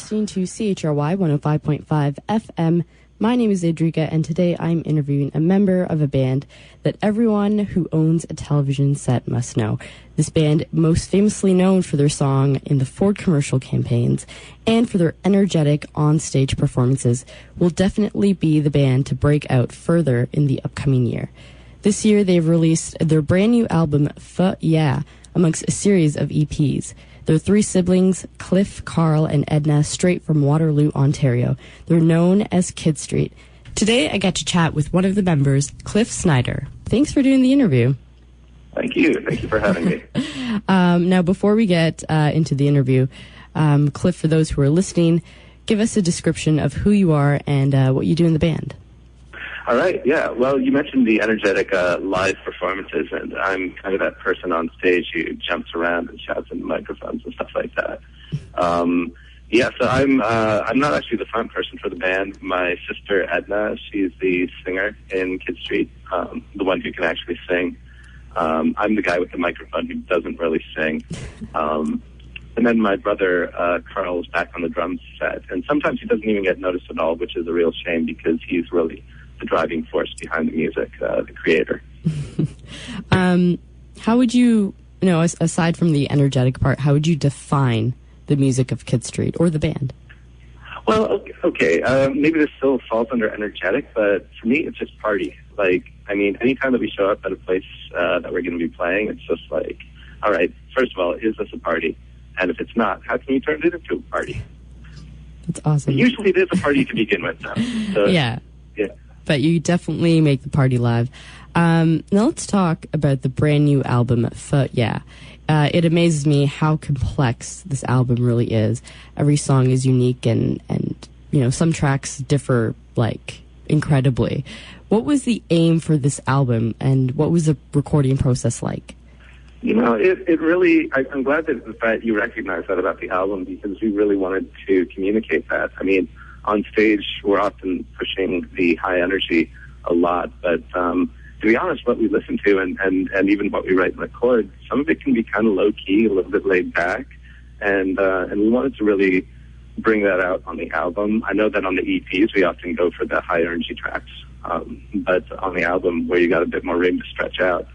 listening to CHRY 105.5 FM. My name is Andrika, and today I'm interviewing a member of a band that everyone who owns a television set must know. This band, most famously known for their song in the Ford commercial campaigns and for their energetic on-stage performances, will definitely be the band to break out further in the upcoming year. This year, they've released their brand new album, Fuh Yeah, amongst a series of EPs. They're three siblings, Cliff, Carl, and Edna, straight from Waterloo, Ontario. They're known as Kidstreet. Today, I got to chat with one of the members, Cliff Snyder. Thanks for doing the interview. Thank you. Thank you for having me. Now, before we get into the interview, Cliff, for those who are listening, give us a description of who you are and what you do in the band. All right, yeah. Well, you mentioned the energetic live performances, and I'm kind of that person on stage who jumps around and shouts into microphones and stuff like that. Yeah, so I'm not actually the front person for the band. My sister Edna, she's the singer in Kidstreet, the one who can actually sing. I'm the guy with the microphone who doesn't really sing. And then my brother Carl is back on the drum set, and sometimes he doesn't even get noticed at all, which is a real shame because he's really the driving force behind the music, the creator. How would you, aside from the energetic part, how would you define the music of Kidstreet or the band? Well, okay, maybe this still falls under energetic, but for me, it's just party. Anytime that we show up at a place that we're going to be playing, it's just like, all right, first of all, is this a party? And if it's not, how can you turn it into a party? That's awesome. Usually it is a party to begin with, though. So, yeah. But you definitely make the party live. Now let's talk about the brand new album, Fuh Yeah. It amazes me how complex this album really is. Every song is unique and some tracks differ, incredibly. What was the aim for this album, and what was the recording process like? It really, I'm glad that you recognize that about the album, because we really wanted to communicate that. On stage, we're often pushing the high energy a lot, but to be honest, what we listen to and even what we write and record, some of it can be kind of low-key, a little bit laid back, and we wanted to really bring that out on the album. I know that on the EPs, we often go for the high-energy tracks, but on the album, where you got a bit more room to stretch out,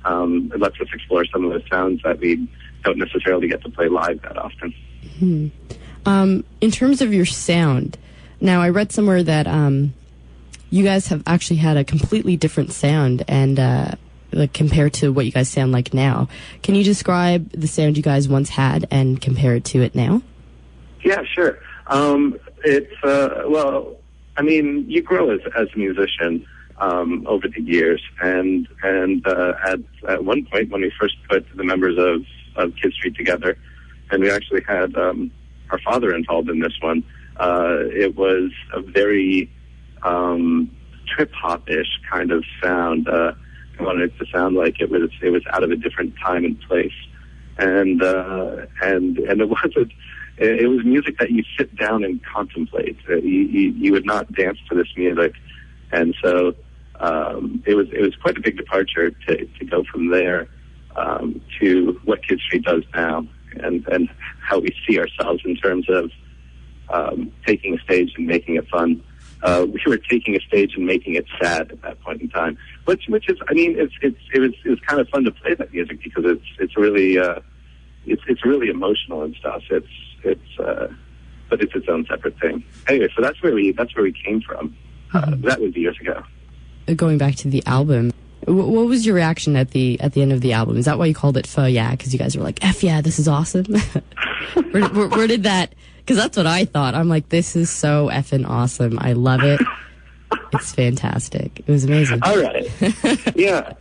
it lets us explore some of the sounds that we don't necessarily get to play live that often. Mm-hmm. In terms of your sound, now, I read somewhere that you guys have actually had a completely different sound and compared to what you guys sound like now. Can you describe the sound you guys once had and compare it to it now? Yeah, sure. You grow as a musician over the years, and at one point when we first put the members of Kidstreet together, and we actually had our father involved in this one. It was a very trip-hop-ish kind of sound. I wanted it to sound like it was out of a different time and place, and it wasn't. It was music that you sit down and contemplate. You would not dance to this music, and so it was quite a big departure to go from there to what Kidstreet does now, and how we see ourselves in terms of taking a stage and making it fun. We were taking a stage and making it sad at that point in time, which is, it was kind of fun to play that music because it's really really emotional and stuff. But it's its own separate thing. Anyway, so that's where we came from. That was years ago. Going back to the album, what was your reaction at the end of the album? Is that why you called it Fuh Yeah? Because you guys were like, F yeah, this is awesome. where did that? Because that's what I thought. I'm like, this is so effing awesome. I love it. It's fantastic. It was amazing. All right. Yeah.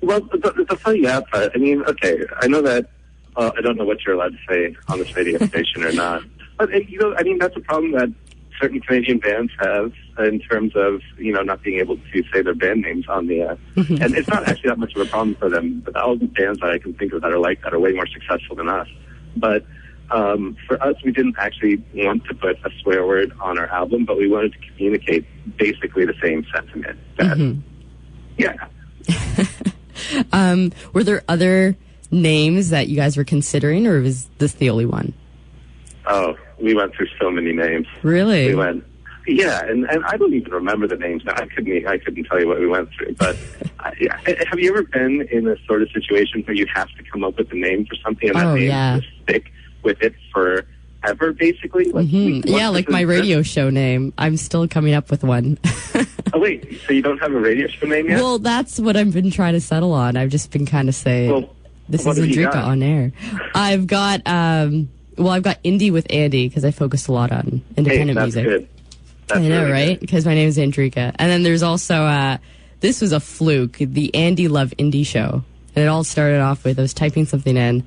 Well, the Fuh Yeah part, okay, I know that, I don't know what you're allowed to say on this radio station or not. But, that's a problem that certain Canadian bands have in terms of, not being able to say their band names on the air. And it's not actually that much of a problem for them. But all the bands that I can think of that are like that are way more successful than us. But for us, we didn't actually want to put a swear word on our album, but we wanted to communicate basically the same sentiment. Yeah. Were there other names that you guys were considering, or was this the only one? Oh, we went through so many names. Really? Yeah, and I don't even remember the names now. I couldn't tell you what we went through. But have you ever been in a sort of situation where you have to come up with a name for something and that name just stick with it forever, basically? Like my radio show name. I'm still coming up with one. Oh, wait, so you don't have a radio show name yet? Well, that's what I've been trying to settle on. I've just been kind of saying, this is Andrika on air. I've got Indie with Andy, because I focus a lot on independent music. Good. That's I know, really right? Because my name is Andrika. And then there's also, this was a fluke, the Andy Love Indie Show. And it all started off with, I was typing something in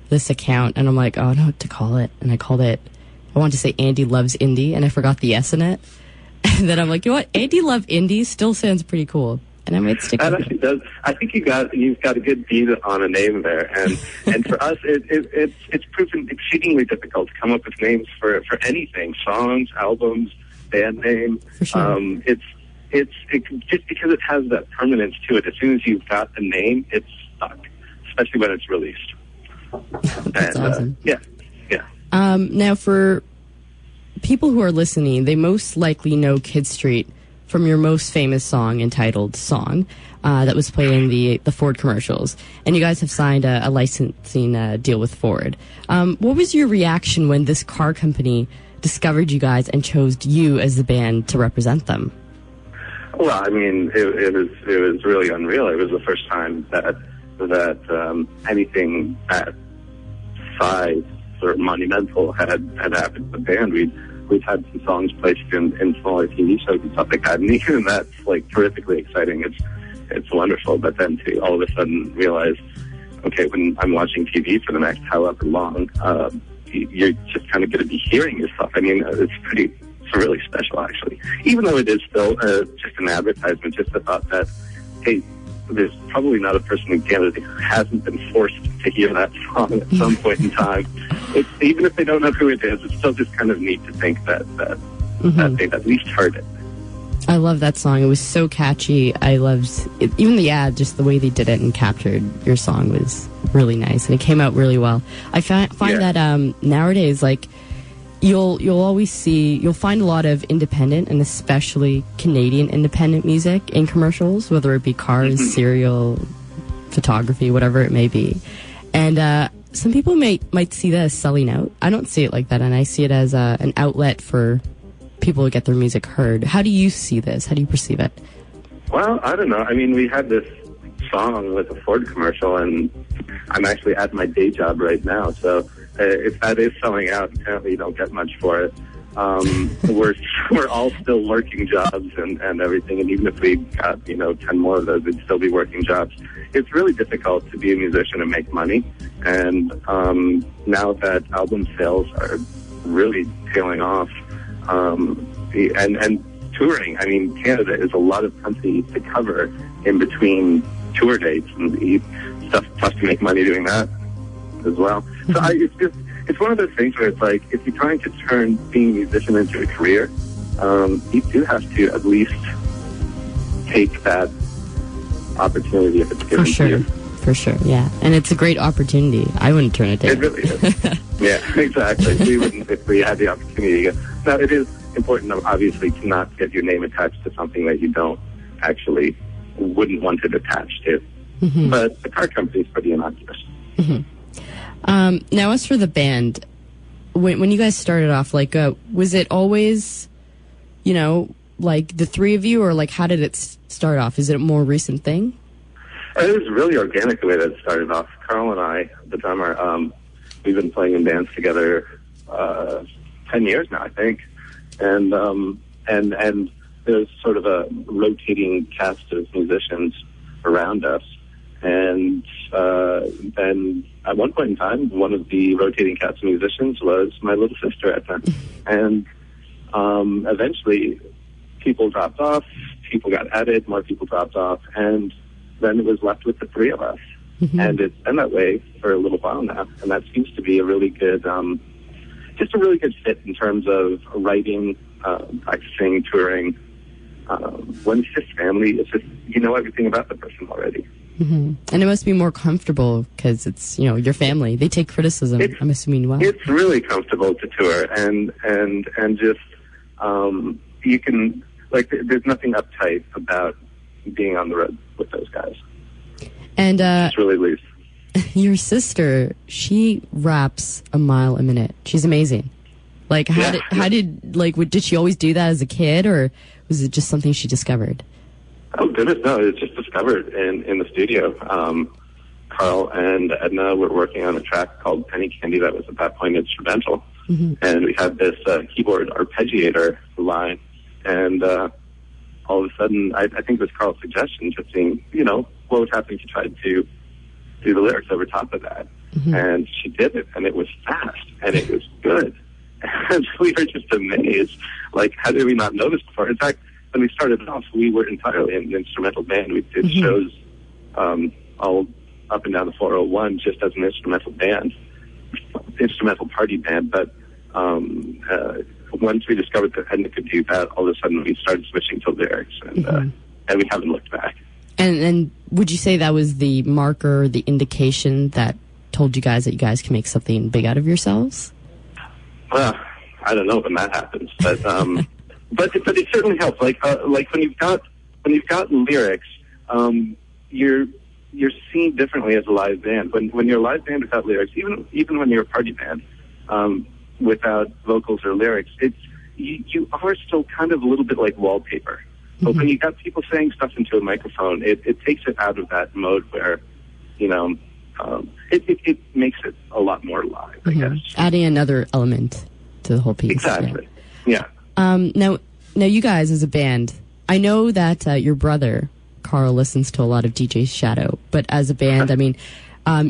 this account, and I'm like, oh, I don't know what to call it. And I called it, I wanted to say Andy Loves Indie, and I forgot the S in it. And then I'm like, you know what? Andy Love Indie still sounds pretty cool. And I might stick with it. That actually does. I think you've got a good beat on a name there. And for us, it's proven exceedingly difficult to come up with names for anything, songs, albums, band name. For sure. It's just because it has that permanence to it. As soon as you've got a name, it's stuck, especially when it's released. That's awesome. Yeah. Now, for people who are listening, they most likely know Kidstreet from your most famous song entitled Song that was played in the Ford commercials. And you guys have signed a licensing deal with Ford. What was your reaction when this car company discovered you guys and chose you as the band to represent them? Well, I mean, it was really unreal. It was the first time that anything that size or monumental had happened to the band. We've had some songs placed in smaller TV shows and stuff like that, and even that's like terrifically exciting. It's wonderful, but then to all of a sudden realize, okay, when I'm watching TV for the next however long, you're just kind of going to be hearing your stuff. I mean, it's really special, actually. Even though it is still just an advertisement, just the thought that, hey, there's probably not a person in Canada who hasn't been forced to hear that song at some point in time. Even if they don't know who it is, it's still just kind of neat to think that they've at least heard it. I love that song. It was so catchy. I loved it. Even the ad, just the way they did it and captured your song was really nice, and it came out really well. I find that nowadays, like, you'll find a lot of independent and especially Canadian independent music in commercials, whether it be cars, cereal, photography, whatever it may be. And some people might see that as selling out. I don't see it like that, and I see it as an outlet for people to get their music heard. How do you see this? How do you perceive it? Well, I don't know. I mean, we had this song with a Ford commercial, and I'm actually at my day job right now, so if that is selling out, apparently you don't get much for it. We're all still working jobs and everything, and even if we got 10 more of those, we'd still be working jobs. It's really difficult to be a musician and make money, and now that album sales are really tailing off, and touring. I mean, Canada is a lot of country to cover in between tour dates, and it's tough to make money doing that as well. So it's one of those things where it's like, if you're trying to turn being a musician into a career, you do have to at least take that opportunity if it's given to you. For sure, yeah. And it's a great opportunity. I wouldn't turn it down. It really is. Yeah, exactly. We wouldn't if we had the opportunity. Now, it is important, obviously, to not get your name attached to something that you wouldn't want it attached to. Mm-hmm. But the car company is pretty innocuous. Mm-hmm. Now, as for the band, when you guys started off, like, was it always, like the three of you, or like how did it start off? Is it a more recent thing? It was really organic the way that it started off. Carl and I, the drummer, we've been playing in bands together 10 years now, I think, and there's sort of a rotating cast of musicians around us. And then at one point in time, one of the rotating cast of musicians was my little sister at the time. And eventually, people dropped off, people got added, more people dropped off, and then it was left with the three of us. Mm-hmm. And it's been that way for a little while now. And that seems to be a really good, just a really good fit in terms of writing, practicing, touring, when it's just family, it's just, you know everything about the person already. Mm-hmm. And it must be more comfortable because it's, you know, your family. They take criticism, I'm assuming, well. It's really comfortable to tour, and just, you can, like, there's nothing uptight about being on the road with those guys. And it's really loose. Your sister, she raps a mile a minute. She's amazing. Like, did she always do that as a kid, or was it just something she discovered? Oh, goodness, no, it was just discovered in the studio. Carl and Edna were working on a track called Penny Candy that was at that point instrumental. Mm-hmm. And we had this keyboard arpeggiator line, and all of a sudden, I think it was Carl's suggestion, just seeing, you know, what was happening to try to do the lyrics over top of that. Mm-hmm. And she did it, and it was fast, and it was good. And we were just amazed. Like, how did we not know this before? In fact, when we started off, we were entirely an instrumental band. We did mm-hmm. shows all up and down the 401 just as an instrumental party band. But once we discovered that Edna could do that, all of a sudden we started switching to lyrics, and mm-hmm. And we haven't looked back. And would you say that was the marker, the indication that told you guys that you guys can make something big out of yourselves? Well, I don't know when that happens, but but it certainly helps. Like when you've got lyrics, you're seen differently as a live band. When you're a live band without lyrics, even when you're a party band without vocals or lyrics, you are still kind of a little bit like wallpaper. But mm-hmm. when you got people saying stuff into a microphone, it takes it out of that mode where, you know, it makes it a lot more live, I mm-hmm. guess. Adding another element to the whole piece. Exactly. Yeah. Now you guys as a band, I know that your brother Carl listens to a lot of DJ Shadow, but as a band, I mean,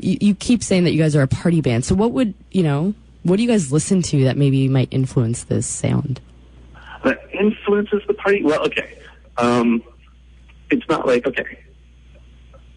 you keep saying that you guys are a party band. So what do you guys listen to that maybe might influence this sound? That influences the party? Well, okay. It's not like, okay.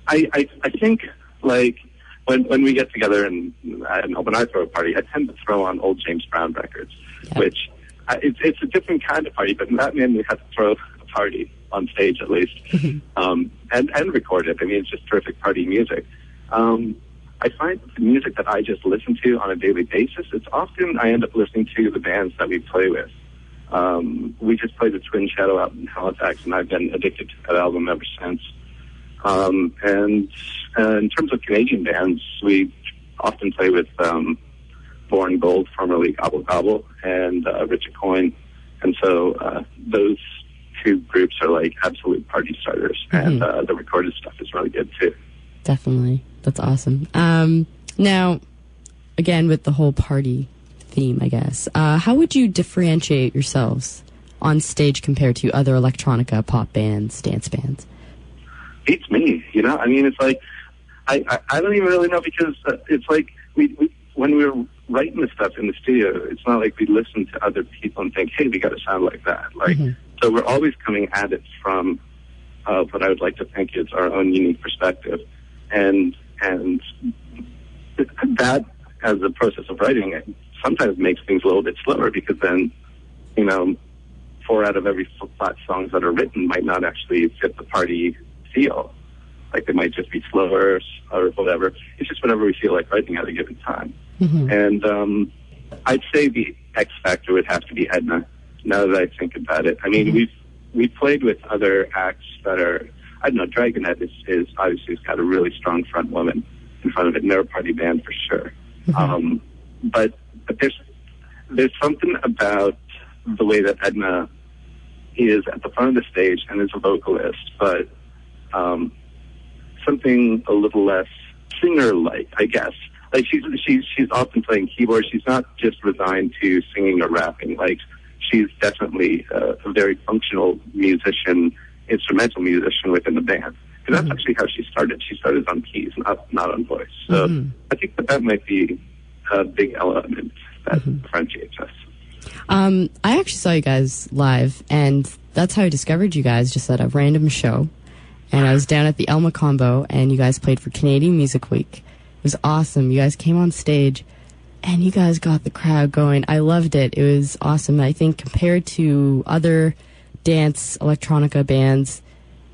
I think, like, when we get together and when I throw a party, I tend to throw on old James Brown records, yeah. which it's a different kind of party, but in that man we have to throw a party on stage at least, and record it. I mean, it's just terrific party music. I find the music that I just listen to on a daily basis, it's often I end up listening to the bands that we play with. We just played the Twin Shadow out in Halifax, and I've been addicted to that album ever since. And in terms of Canadian bands, we often play with Born Gold, formerly Gobble Gobble, and Richard Coyne. And so those two groups are like absolute party starters, mm-hmm. and the recorded stuff is really good too. Definitely. That's awesome. Now, again, with the whole party theme, I guess, how would you differentiate yourselves on stage compared to other electronica, pop bands, dance bands? Beats me, you know? I mean, it's like, I don't even really know, because it's like we when we were writing this stuff in the studio, it's not like we listen to other people and think, hey, we got to sound like that. Like, mm-hmm. So we're always coming at it from what I would like to think is our own unique perspective. And that, as a process of writing, it sometimes makes things a little bit slower, because then, you know, 4 out of every 5 songs that are written might not actually fit the party feel. Like, they might just be slower or whatever. It's just whatever we feel like writing at a given time. Mm-hmm. And I'd say the X factor would have to be Edna, now that I think about it. I mean, mm-hmm. we've played with other acts that are, I don't know, Dragonette is obviously has got a really strong front woman in front of it, and they're a party band for sure. Mm-hmm. But there's something about the way that Edna is at the front of the stage and is a vocalist, but something a little less singer-like, I guess. Like, she's often playing keyboard. She's not just resigned to singing or rapping. Like, she's definitely a very functional musician, instrumental musician within the band. And that's actually how she started. She started on keys, not on voice. So I think that might be a big element that differentiates us. I actually saw you guys live, and that's how I discovered you guys, just at a random show. And I was down at the Elma Combo, and you guys played for Canadian Music Week. It was awesome. You guys came on stage, and you guys got the crowd going. I loved it. It was awesome. I think compared to other dance electronica bands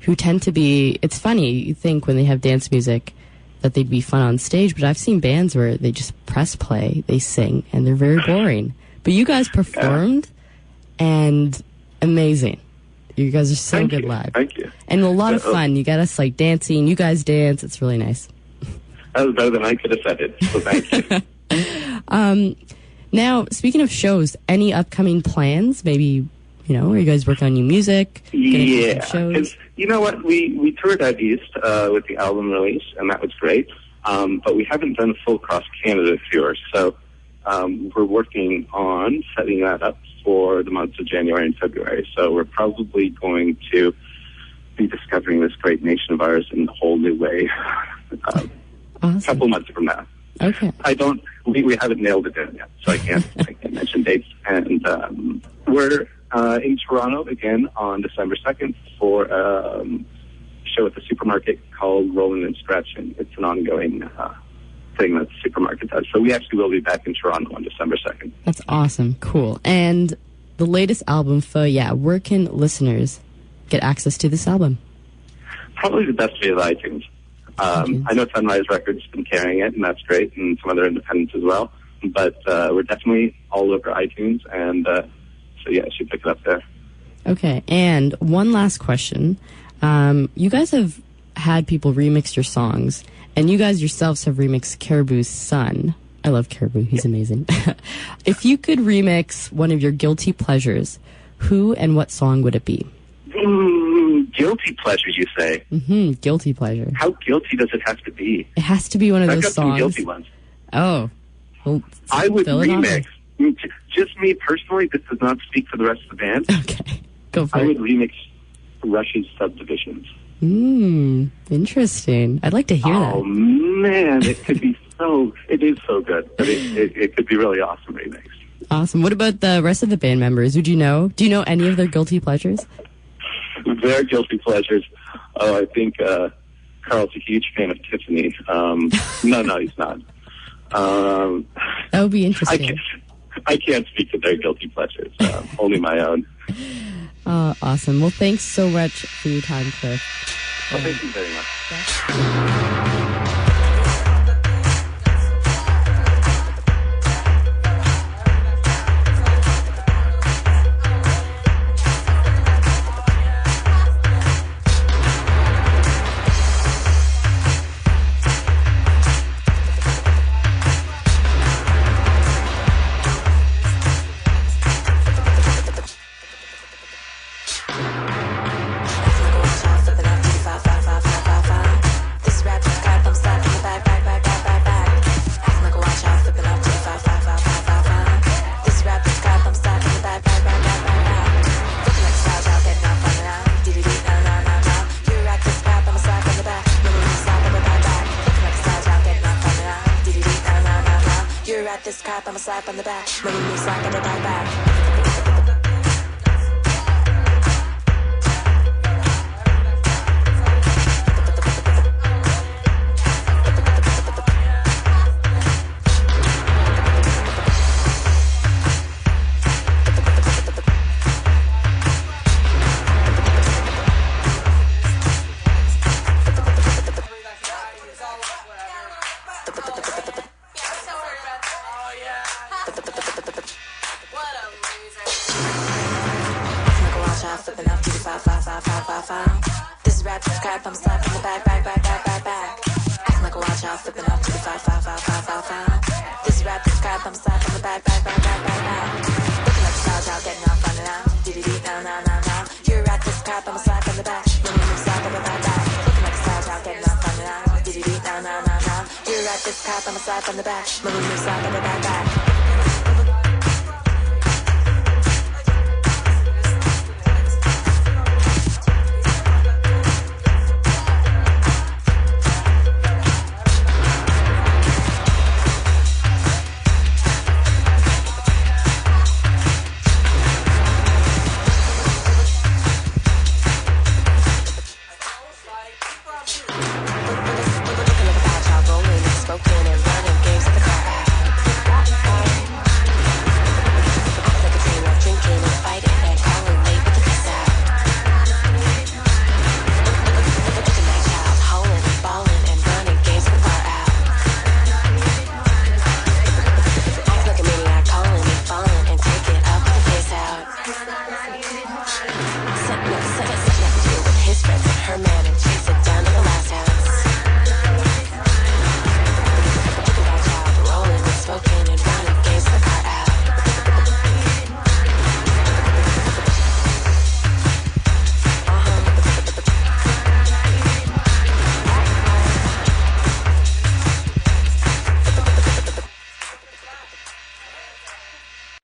who tend to be, it's funny, you think when they have dance music that they'd be fun on stage, but I've seen bands where they just press play, they sing, and they're very boring. But you guys performed, and amazing. You guys are so good live. Thank you. And a lot of fun. You got us like dancing. You guys dance. It's really nice. That was better than I could have said it, so thank you. Now, speaking of shows, any upcoming plans? Maybe, are you guys working on new music? Yeah, because you know what? We toured out east with the album release, and that was great. But we haven't done a full cross-Canada tour, so we're working on setting that up for the months of January and February. So we're probably going to be discovering this great nation of ours in a whole new way Awesome. a couple months from now. Okay. We haven't nailed it down yet, so I can't mention dates. And we're in Toronto again on December 2nd for a show at the supermarket called Rollin' and Stretchin'. It's an ongoing thing that the supermarket does. So we actually will be back in Toronto on December 2nd. That's awesome. Cool. And the latest album, Fuh Yeah, where can listeners get access to this album? Probably the best via iTunes. I know Sunrise Records has been carrying it, and that's great, and some other independents as well. But we're definitely all over iTunes, and so yeah, you should pick it up there. Okay, and one last question. You guys have had people remix your songs, and you guys yourselves have remixed Caribou's Son. I love Caribou. He's amazing. If you could remix one of your guilty pleasures, who and what song would it be? Guilty pleasures, you say? Mm-hmm. Guilty pleasure. How guilty does it have to be? It has to be one of I've those got songs. some guilty ones. Oh. Well, I would fill it on remix. Just me personally, this does not speak for the rest of the band. Okay. Go for I it. would remix Rush's Subdivisions. Interesting. I'd like to hear that. Oh, man, it could be it is so good, but it could be really awesome remix. Awesome. What about the rest of the band members? Would you know? Do you know any of their guilty pleasures? Their guilty pleasures. Oh, I think Carl's a huge fan of Tiffany. No, he's not. That would be interesting. I can't speak to their guilty pleasures. Only my own. Awesome. Well, thanks so much for your time, Cliff. Well, thank you very much. This crap, I'm a slap on the back. Maybe me slap on the back. Flipping up to the 5. This rap is crap, I'm slapping the back. Acting like a watch out, flipping up to the 5. This rap is crap, I'm slapping the back. Looking like a style child, getting off on it now. Dee now. You're at this crap, I'm slapping the back. Move slap on the back. Looking like a style child, getting off on it now. Dee now. You're at this crap, I'm slap on the back. Move slap on the back.